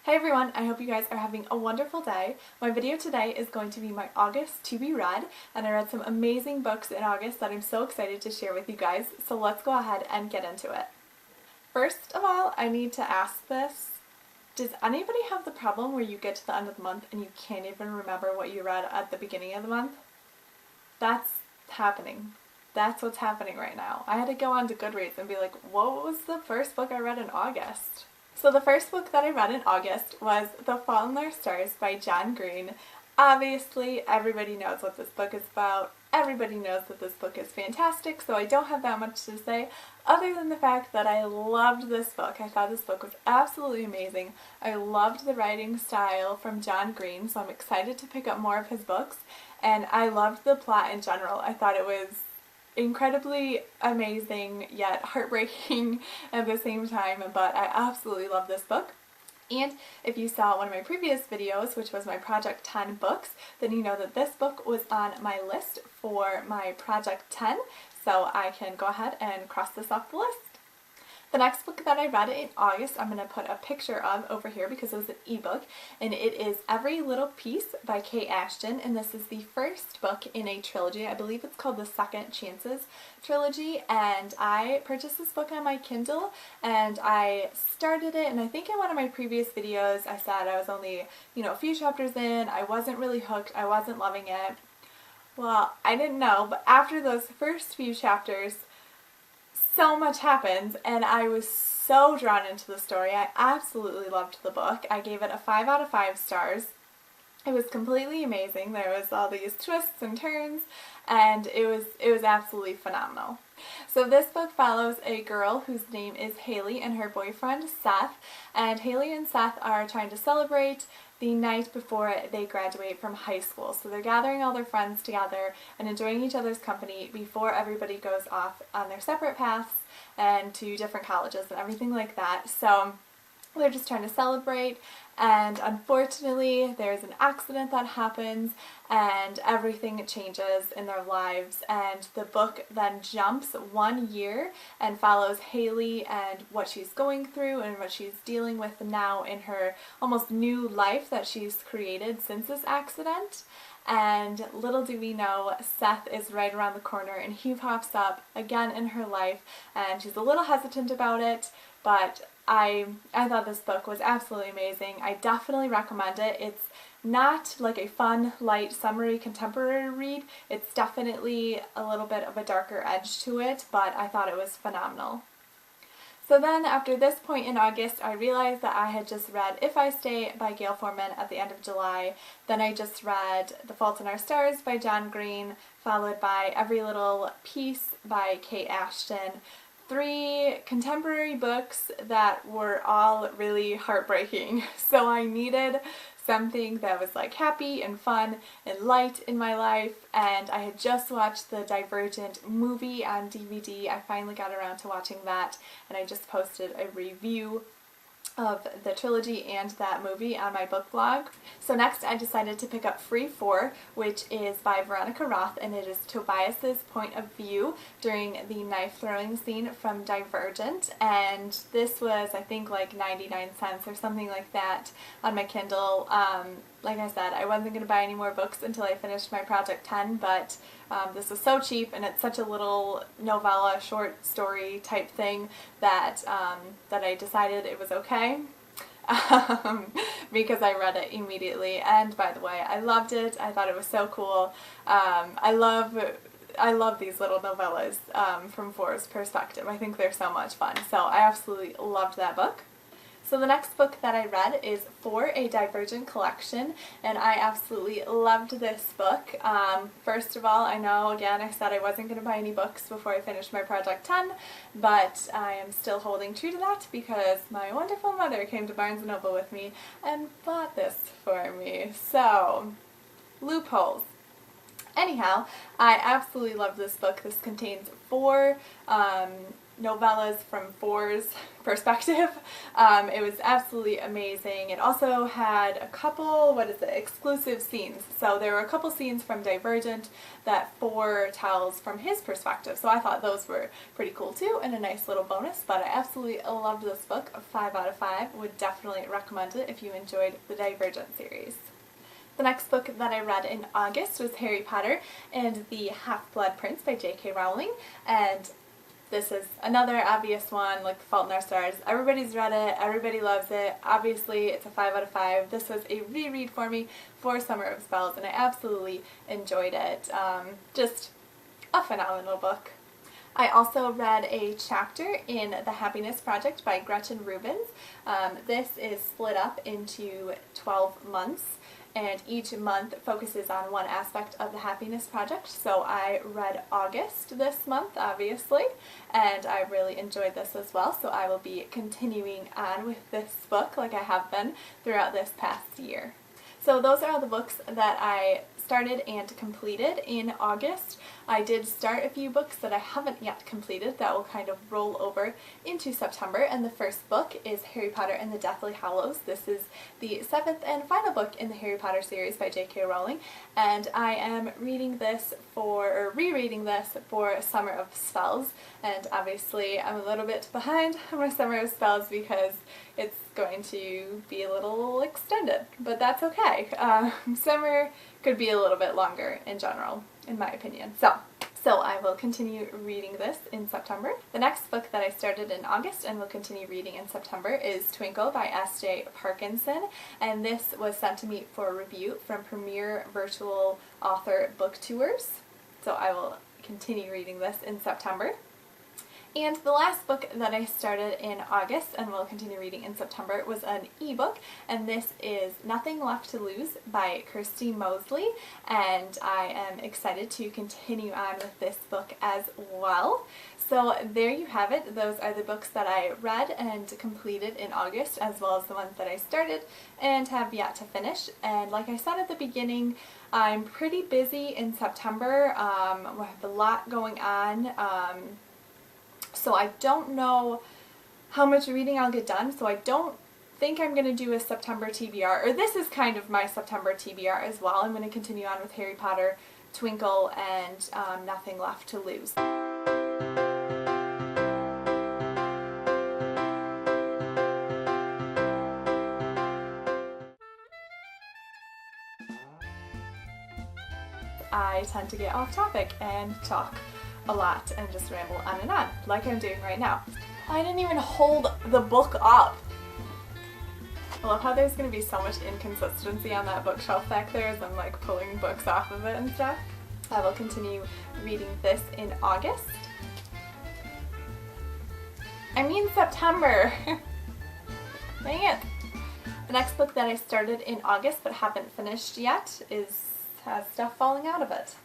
Hi everyone, I hope you guys are having a wonderful day. My video today is going to be my August to be read, and I read some amazing books in August that I'm so excited to share with you guys, so let's go ahead and get into it. First of all, I need to ask this. Does anybody have the problem where you get to the end of the month and you can't even remember what you read at the beginning of the month? That's happening. That's what's happening right now. I had to go on to Goodreads and be like, what was the first book I read in August? So the first book that I read in August was The Fault in Our Stars by John Green. Obviously, everybody knows what this book is about. Everybody knows that this book is fantastic, so I don't have that much to say other than the fact that I loved this book. I thought this book was absolutely amazing. I loved the writing style from John Green, so I'm excited to pick up more of his books, and I loved the plot in general. I thought it was incredibly amazing yet heartbreaking at the same time, but I absolutely love this book. And if you saw one of my previous videos, which was my Project 10 books, then you know that this book was on my list for my Project 10, so I can go ahead and cross this off the list. The next book that I read in August, I'm going to put a picture of over here because it was an ebook, and it is Every Little Piece by Kate Ashton, and this is the first book in a trilogy. I believe it's called the Second Chances trilogy, and I purchased this book on my Kindle, and I started it, and I think in one of my previous videos I said I was only, a few chapters in, I wasn't really hooked, I wasn't loving it. Well, I didn't know, but after those first few chapters, so much happens, and I was so drawn into the story. I absolutely loved the book. I gave it a 5 out of 5 stars. It was completely amazing. There was all these twists and turns, and it was absolutely phenomenal. So this book follows a girl whose name is Haley and her boyfriend Seth, and Haley and Seth are trying to celebrate the night before they graduate from high school. So they're gathering all their friends together and enjoying each other's company before everybody goes off on their separate paths and to different colleges and everything like that. So they're just trying to celebrate, and unfortunately there's an accident that happens and everything changes in their lives, and the book then jumps 1 year and follows Haley and what she's going through and what she's dealing with now in her almost new life that she's created since this accident. And little do we know, Seth is right around the corner, and he pops up again in her life, and she's a little hesitant about it, but I thought this book was absolutely amazing. I definitely recommend it. It's not like a fun, light, summery contemporary read. It's definitely a little bit of a darker edge to it, but I thought it was phenomenal. So then after this point in August, I realized that I had just read If I Stay by Gail Forman at the end of July. Then I just read The Fault in Our Stars by John Green, followed by Every Little Piece by Kate Ashton. 3 contemporary books that were all really heartbreaking. So I needed something that was like happy and fun and light in my life, and I had just watched the Divergent movie on DVD. I finally got around to watching that, and I just posted a review of the trilogy and that movie on my book blog. So next I decided to pick up Free 4, which is by Veronica Roth, and it is Tobias's point of view during the knife throwing scene from Divergent, and this was I think like 99 cents or something like that on my Kindle. Like I said, I wasn't going to buy any more books until I finished my Project 10, but this was so cheap, and it's such a little novella, short story type thing that that I decided it was okay because I read it immediately. And by the way, I loved it. I thought it was so cool. I love these little novellas from Four's perspective. I think they're so much fun. So I absolutely loved that book. So the next book that I read is For a Divergent Collection, and I absolutely loved this book. First of all, I know, again, I said I wasn't going to buy any books before I finished my Project 10, but I am still holding true to that because my wonderful mother came to Barnes & Noble with me and bought this for me. So, loopholes. Anyhow, I absolutely love this book. This contains 4 novellas from Four's perspective. It was absolutely amazing. It also had a couple, exclusive scenes. So there were a couple scenes from Divergent that Four tells from his perspective. So I thought those were pretty cool too, and a nice little bonus. But I absolutely loved this book. A 5 out of 5. Would definitely recommend it if you enjoyed the Divergent series. The next book that I read in August was Harry Potter and the Half-Blood Prince by J.K. Rowling, and this is another obvious one, like The Fault in Our Stars. Everybody's read it, everybody loves it. Obviously, it's a 5 out of 5. This was a reread for me for Summer of Spells, and I absolutely enjoyed it. Just a phenomenal book. I also read a chapter in The Happiness Project by Gretchen Rubens. This is split up into 12 months, and each month focuses on one aspect of the Happiness Project. So I read August this month, obviously, and I really enjoyed this as well. So I will be continuing on with this book like I have been throughout this past year. So those are all the books that I started and completed in August. I did start a few books that I haven't yet completed that will kind of roll over into September, and the first book is Harry Potter and the Deathly Hallows. This is the 7th and final book in the Harry Potter series by J.K. Rowling, and I am rereading this for Summer of Spells, and obviously I'm a little bit behind on my Summer of Spells because it's going to be a little extended, but that's okay. Summer could be a little bit longer in general, in my opinion. So I will continue reading this in September. The next book that I started in August and will continue reading in September is Twinkle by S.J. Parkinson, and this was sent to me for review from Premier Virtual Author Book Tours. So I will continue reading this in September. And the last book that I started in August and will continue reading in September was an ebook, and this is Nothing Left to Lose by Kirsty Mosley, and I am excited to continue on with this book as well. So there you have it. Those are the books that I read and completed in August, as well as the ones that I started and have yet to finish. And like I said at the beginning, I'm pretty busy in September. We have a lot going on. So I don't know how much reading I'll get done, so I don't think I'm going to do a September TBR, or this is kind of my September TBR as well. I'm going to continue on with Harry Potter, Twinkle, and Nothing Left to Lose. I tend to get off topic and talk a lot and just ramble on and on, like I'm doing right now. I didn't even hold the book up. I love how there's going to be so much inconsistency on that bookshelf back there as I'm like pulling books off of it and stuff. I will continue reading this in August. I mean September. Dang it. The next book that I started in August but haven't finished yet has stuff falling out of it.